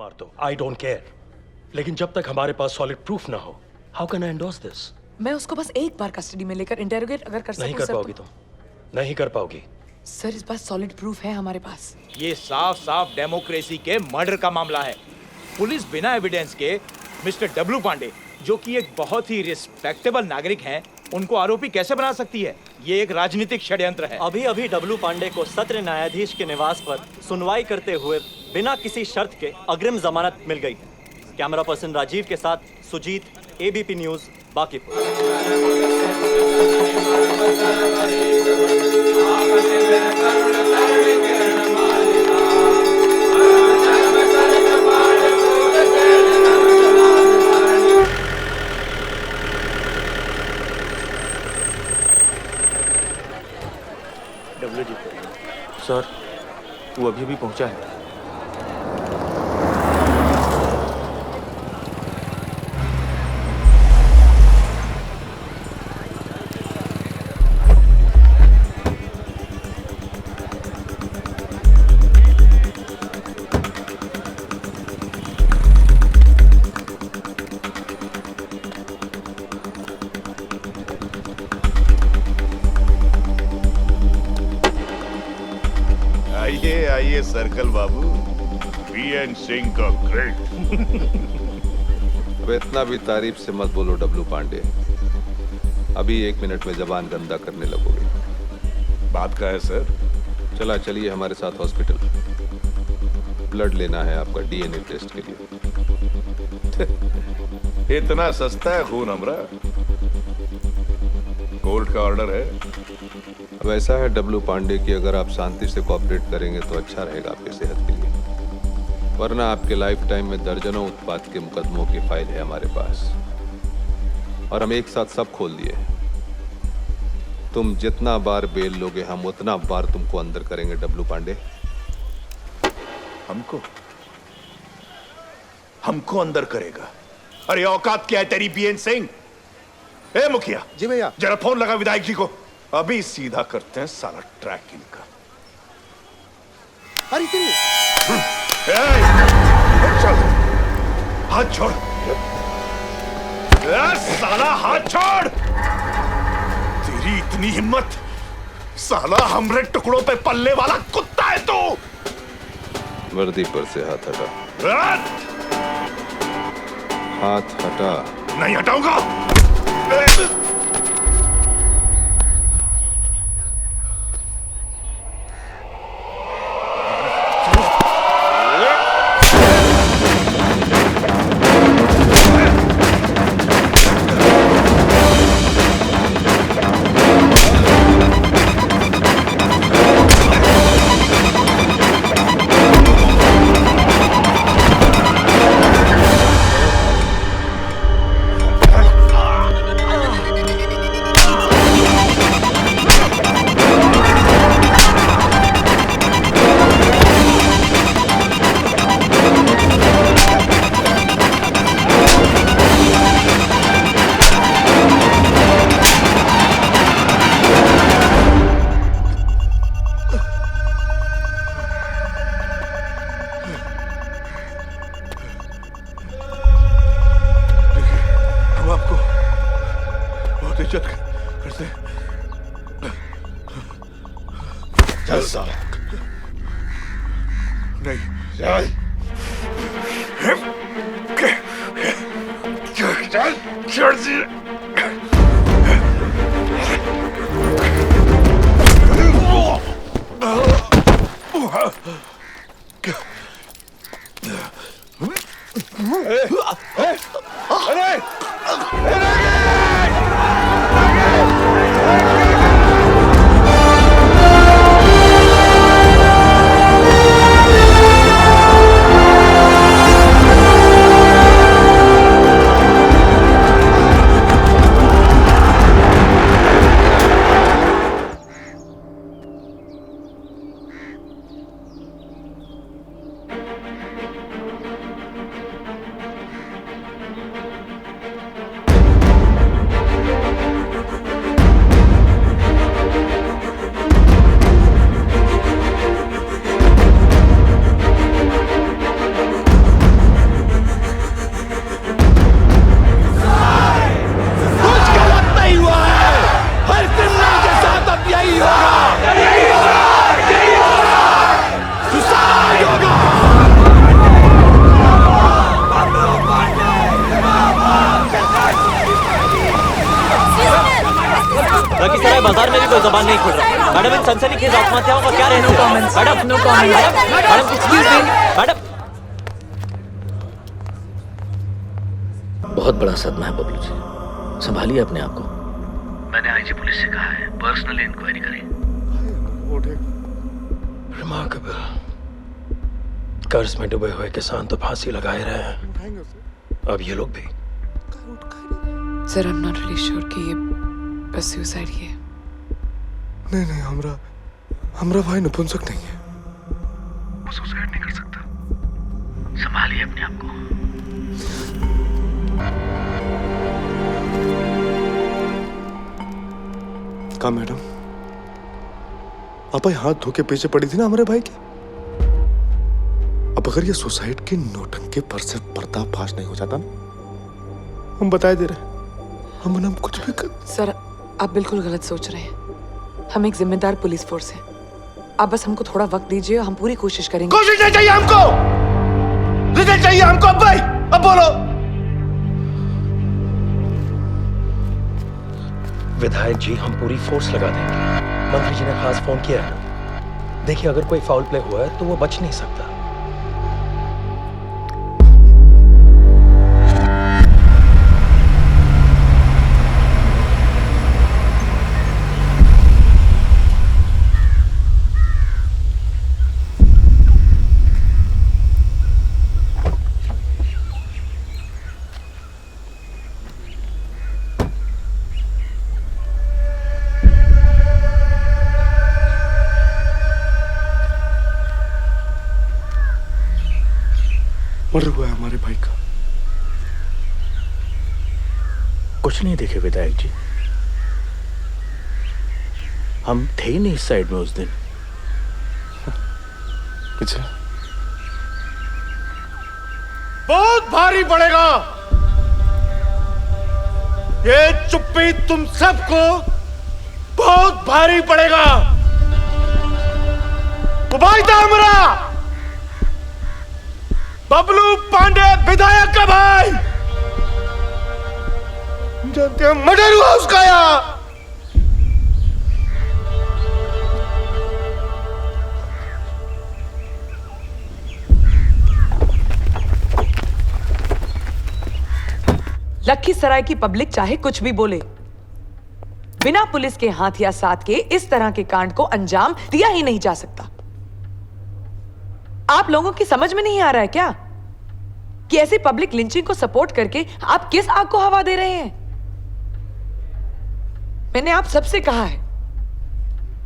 मार दो, I don't care, लेकिन जब तक हमारे पास सॉलिड प्रूफ ना हो, how can I endorse this? मैं उसको बस एक बार कस्टडी में लेकर इंटेरोगेट अगर कर सकूं नहीं कर सर, पाओगी तुम, नहीं कर पाओगी। सर इस बात सॉलिड प्रूफ है हमारे पास। ये साफ साफ डेमोक्रेसी के मर्डर का मामला है। पुलिस बिना एविडेंस के मिस्टर डब्लू पांडे, जो कि एक बहुत ही रिस्पेक्टेबल नागरिक हैं, उनको आरोपी कैसे बना सकती है? ये एक राजनीतिक षड्यंत्र है। अभी अभी डब्लू पांडे को सत्र न्यायाधीश के निवास पर सुनवाई करते हुए बिना किसी शर्त के अग्रिम जमानत मिल गई है। कैमरा पर्सन राजीव के साथ सुजीत, एबीपी न्यूज, बांकीपुर। डब्ल्यू जी सर, वो अभी भी पहुंचा है। आइए आइए सर्कल बाबू, बीएन सिंह का ग्रेट। अब इतना भी तारीफ से मत बोलो डब्लू पांडे, अभी 1 मिनट में जबान गंदा करने लगोगे। बात का है सर? चला चलिए हमारे साथ हॉस्पिटल, ब्लड लेना है आपका डीएनए टेस्ट के लिए। इतना सस्ता है खून हमरा? कोर्ट का ऑर्डर है। अब ऐसा है डब्लू पांडे कि अगर आप शांति से कोऑपरेट करेंगे तो अच्छा रहेगा आपकी सेहत के लिए, वरना आपके लाइफ टाइम में दर्जनों उत्पात के मुकदमों की फाइल है हमारे पास, और हम एक साथ सब खोल दिए। तुम जितना बार बेल लोगे हम उतना बार तुमको अंदर करेंगे डब्लू पांडे। हमको अंदर करेगा? अरे औकात क्या है तेरी बीएन सिंह? ए मुखिया जी भैया, जरा फोन लगा विधायक जी को, अभी सीधा करते हैं सारा ट्रैक इनका। अरे चल, हाथ छोड़। साला हाथ छोड़। तेरी इतनी हिम्मत? साला हमरे टुकड़ों पे पलने वाला कुत्ता है तू। वर्दी पर से हाथ हटा। हाथ हटा। नहीं हटाऊंगा। सनसनीखेज आत्महत्याओं का क्या रहस्य है? Madam, no comments. Madam, excuse me. Madam, बहुत बड़ा सदमा है बबलू जी, संभालिए अपने आप को। मैंने आईजी पुलिस से कहा है पर्सनली इंक्वायरी करें। रिमार्केबल। कर्ज में डूबे हुए किसान तो फांसी लगाए रहे हैं, अब ये लोग भी। Sir, I am not really sure कि ये बस सुसाइड ही है। नहीं नहीं, हमरा भाई नपुंसक नहीं है। वो सुसाइड नहीं कर सकता, संभालिए अपने आप को। का मैडम, आप हाथ धो के पीछे पड़ी थी ना हमारे भाई के। अब अगर ये सुसाइड के नौटंकी पर से पर्दाफाश नहीं हो जाता ना, हम बताए दे रहे हम कुछ भी कर। सर, आप बिल्कुल गलत सोच रहे हैं। हम एक जिम्मेदार पुलिस फोर्स हैं। आप बस हमको थोड़ा वक्त दीजिए, हम पूरी कोशिश करेंगे। कोशिश नहीं चाहिए हमको, रिजल्ट चाहिए हमको। अब भाई, अब बोलो। विधायक जी, हम पूरी फोर्स लगा देंगे। मंत्री जी ने खास फोन किया है। देखिए, अगर कोई फाउल प्ले हुआ है तो वो बच नहीं सकता। मर हुआ है हमारे भाई का। कुछ नहीं देखे विधायक जी, हम थे ही नहीं इस साइड में उस दिन। अच्छा, बहुत भारी पड़ेगा ये चुप्पी, तुम सबको बहुत भारी पड़ेगा। वो भाई था हमारा बबलू पांडे, विधायक का भाई। जानते हैं मर्डर हुआ उसका यहाँ। लखीसराय की पब्लिक चाहे कुछ भी बोले, बिना पुलिस के हाथ या साथ के इस तरह के कांड को अंजाम दिया ही नहीं जा सकता। आप लोगों की समझ में नहीं आ रहा है क्या कि ऐसी पब्लिक लिंचिंग को सपोर्ट करके आप किस आग को हवा दे रहे हैं? मैंने आप सबसे कहा है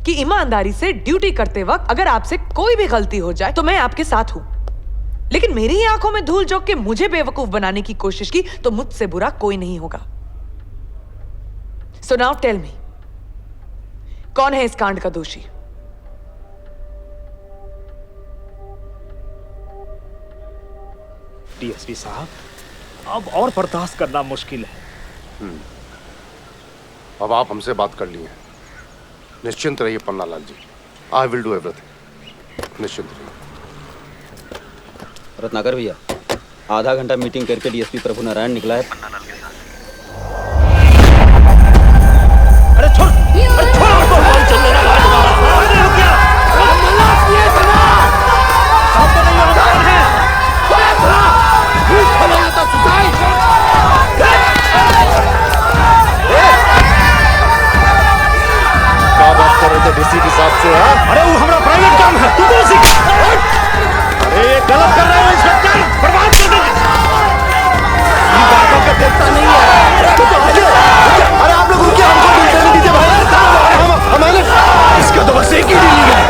कि ईमानदारी से ड्यूटी करते वक्त अगर आपसे कोई भी गलती हो जाए तो मैं आपके साथ हूं, लेकिन मेरी ही आंखों में धूल झोंक के मुझे बेवकूफ बनाने की कोशिश की तो मुझसे बुरा कोई नहीं होगा। सो नाउ टेल मी, कौन है इस कांड का दोषी? डीएसपी साहब, अब और बर्दाश्त करना मुश्किल है। अब आप हमसे बात कर लिए, निश्चिंत रहिए पन्नालाल जी। आई विल डू एवरीथिंग, निश्चिंत रहिए। रत्नाकर भैया, आधा घंटा मीटिंग करके डीएसपी प्रभु नारायण निकला है पन्नालाल के साथ। अरे छोड़, अरे छोड़ हमको, कौन चल रहा है? अरे रुक गया, साहब तो नहीं हो रहा है। क्या बात कर रहे थे डीसीपी साहब से? अरे वो हमारा प्राइवेट काम है, तू बोल सीख। अरे ये गलत कर रहे हो इंस्पेक्टर, बर्बाद कर देंगे। ये बातों का देखता नहीं है। अरे आप लोग रुकिए, हमको डील नहीं दीजिए भाई। हमारे इसका तो बस एक ही डीलिंग है।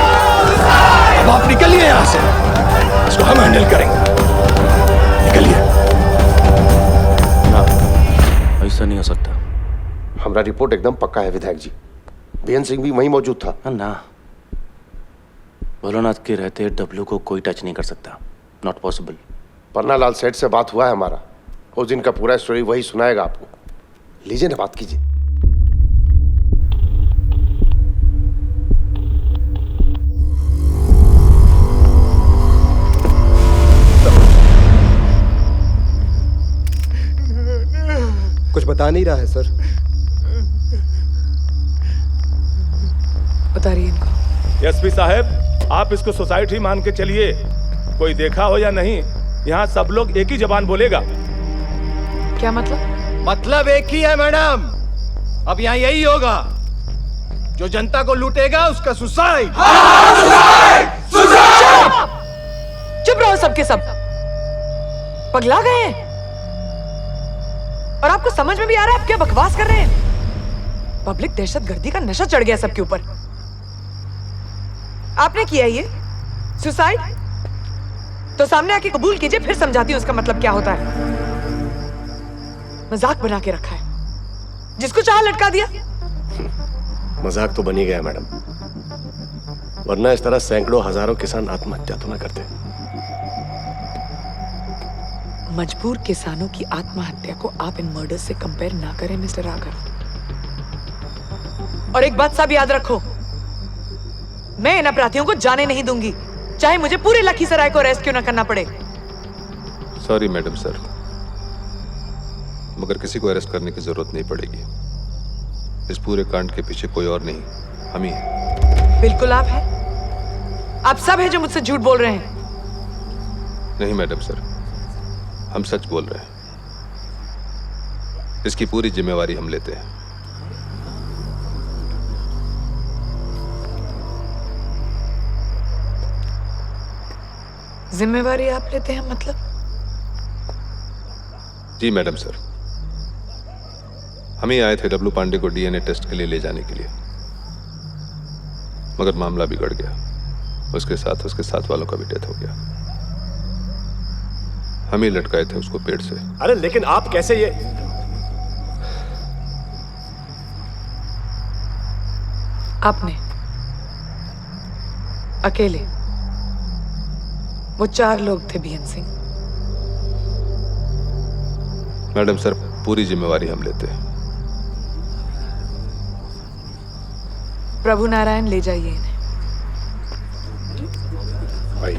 अब आप निकलिए यहां से, इसको हम हैंडल करेंगे। निकलिए। ना, ऐसा नहीं हो सकता। हमारा रिपोर्ट एकदम पक्का है विधायक जी। बीएन सिंह भी वहीं मौजूद था। ना, भोलानाथ के रहते डब्लू को कोई टच नहीं कर सकता। Not possible. पन्नालाल सेठ से बात हुआ है हमारा, उस दिन का पूरा स्टोरी वही सुनाएगा आपको। लीजिए ना, बात कीजिए। कुछ बता नहीं रहा है सर। उतारिए इनको। एसपी साहब, आप इसको सोसाइटी मान के चलिए। कोई देखा हो या नहीं, यहाँ सब लोग एक ही जबान बोलेगा। क्या मतलब? मतलब एक ही है मैडम। अब यहाँ यही होगा, जो जनता को लूटेगा उसका सुसाइड। चुप रहो सबके सब। पगला गए हैं? और आपको समझ में भी आ रहा है आप क्या बकवास कर रहे हैं? पब्लिक दहशतगर्दी का नशा चढ़ गया सबके ऊपर। आपने किया ये सुसाइड? तो सामने आके कबूल कीजिए, फिर समझाती हूं उसका मतलब क्या होता है। मजाक बना के रखा है, जिसको चाह लटका दिया। मजाक तो बन ही गया मैडम, वरना इस तरह सैकड़ों हजारों किसान आत्महत्या तो ना करते। मजबूर किसानों की आत्महत्या को आप इन मर्डर से कंपेयर ना करें मिस्टर राघव। और एक बात सब याद रखो, मैं इन अपराधियों को जाने नहीं दूंगी, चाहे मुझे पूरे लखीसराय को अरेस्ट क्यों ना करना पड़े। सॉरी मैडम सर, मगर किसी को अरेस्ट करने की जरूरत नहीं पड़ेगी। इस पूरे कांड के पीछे कोई और नहीं, हम ही हैं। बिल्कुल आप हैं। आप सब हैं जो मुझसे झूठ बोल रहे हैं। नहीं मैडम सर, हम सच बोल रहे हैं। इसकी पूरी जिम्मेवारी हम लेते हैं। जिम्मेवारी आप लेते हैं मतलब? जी मैडम सर, हम ही आए थे डब्लू पांडे को डीएनए टेस्ट के लिए ले जाने के लिए, मगर मामला बिगड़ गया। उसके साथ वालों का भी डेथ हो गया। हम ही लटकाए थे उसको पेड़ से। अरे लेकिन आप कैसे ये? आपने अकेले, वो 4 लोग थे बीएन सिंह। मैडम सर, पूरी जिम्मेवारी हम लेते हैं। प्रभु नारायण ले जाइए इन्हें। भाई